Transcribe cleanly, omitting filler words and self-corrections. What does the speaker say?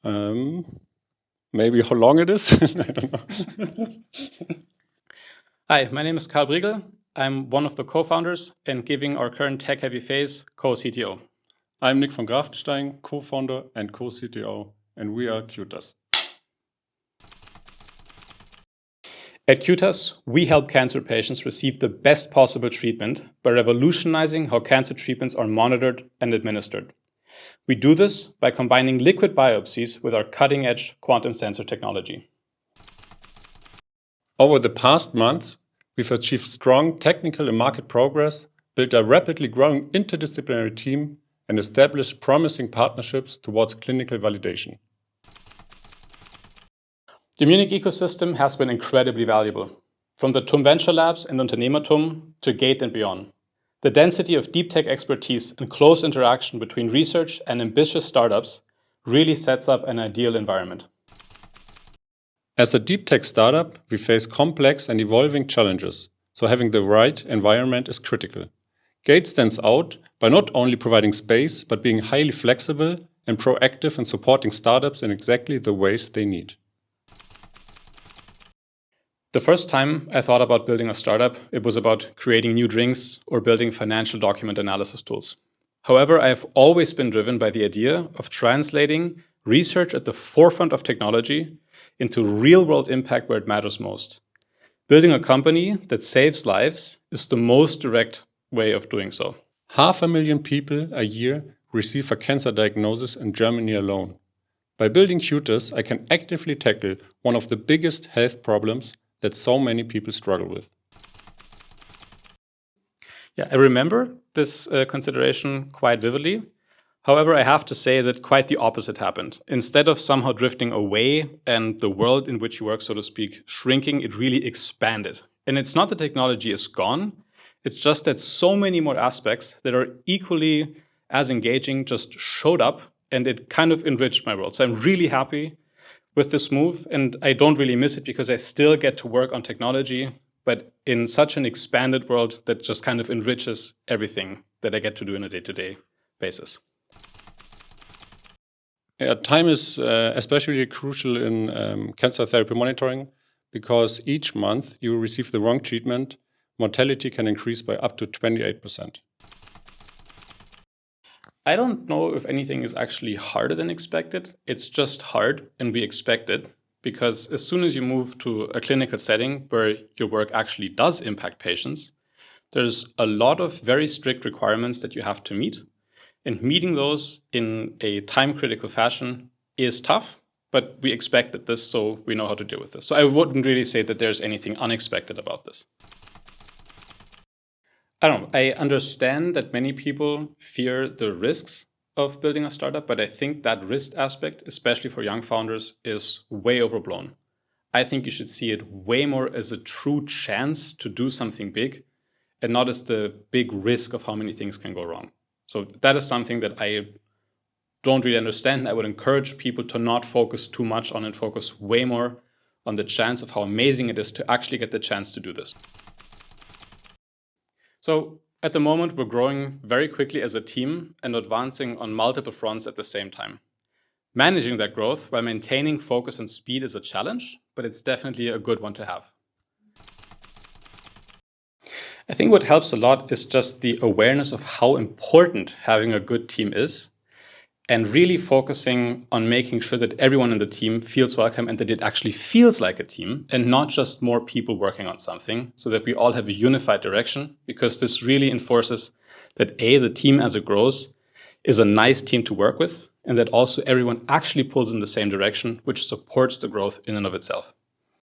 Maybe how long it is? I don't know. Hi, my name is Karl Briegel. I'm one of the co-founders and giving our current tech-heavy phase co-CTO. I'm Nick von Grafenstein, co-founder and co-CTO, and we are QTAS. At QTAS, we help cancer patients receive the best possible treatment by revolutionizing how cancer treatments are monitored and administered. We do this by combining liquid biopsies with our cutting-edge quantum sensor technology. Over the past months, we've achieved strong technical and market progress, built a rapidly growing interdisciplinary team, and established promising partnerships towards clinical validation. The Munich ecosystem has been incredibly valuable, from the TUM Venture Labs and Unternehmertum to GATE and beyond. The density of deep tech expertise and close interaction between research and ambitious startups really sets up an ideal environment. As a deep tech startup, we face complex and evolving challenges, so having the right environment is critical. GATE stands out by not only providing space, but being highly flexible and proactive in supporting startups in exactly the ways they need. The first time I thought about building a startup, it was about creating new drinks or building financial document analysis tools. However, I have always been driven by the idea of translating research at the forefront of technology into real-world impact where it matters most. Building a company that saves lives is the most direct way of doing so. 500,000 people a year receive a cancer diagnosis in Germany alone. By building QTAS, I can actively tackle one of the biggest health problems that so many people struggle with. Yeah, I remember this consideration quite vividly. However, I have to say that quite the opposite happened. Instead of somehow drifting away and the world in which you work, so to speak, shrinking, it really expanded. And it's not that technology is gone, it's just that so many more aspects that are equally as engaging just showed up, and it kind of enriched my world. So I'm really happy with this move, and I don't really miss it because I still get to work on technology, but in such an expanded world that just kind of enriches everything that I get to do on a day-to-day basis. Yeah, time is especially crucial in cancer therapy monitoring because each month you receive the wrong treatment, mortality can increase by up to 28%. I don't know if anything is actually harder than expected. It's just hard, and we expect it, because as soon as you move to a clinical setting where your work actually does impact patients, there's a lot of very strict requirements that you have to meet. And meeting those in a time-critical fashion is tough, but we expected this, so we know how to deal with this. So I wouldn't really say that there's anything unexpected about this. I don't know. I understand that many people fear the risks of building a startup, but I think that risk aspect, especially for young founders, is way overblown. I think you should see it way more as a true chance to do something big and not as the big risk of how many things can go wrong. So that is something that I don't really understand. I would encourage people to not focus too much on and focus way more on the chance of how amazing it is to actually get the chance to do this. So at the moment, we're growing very quickly as a team and advancing on multiple fronts at the same time. Managing that growth while maintaining focus and speed is a challenge, but it's definitely a good one to have. I think what helps a lot is just the awareness of how important having a good team is, and really focusing on making sure that everyone in the team feels welcome and that it actually feels like a team and not just more people working on something, so that we all have a unified direction, because this really enforces that A, the team as it grows is a nice team to work with, and that also everyone actually pulls in the same direction, which supports the growth in and of itself.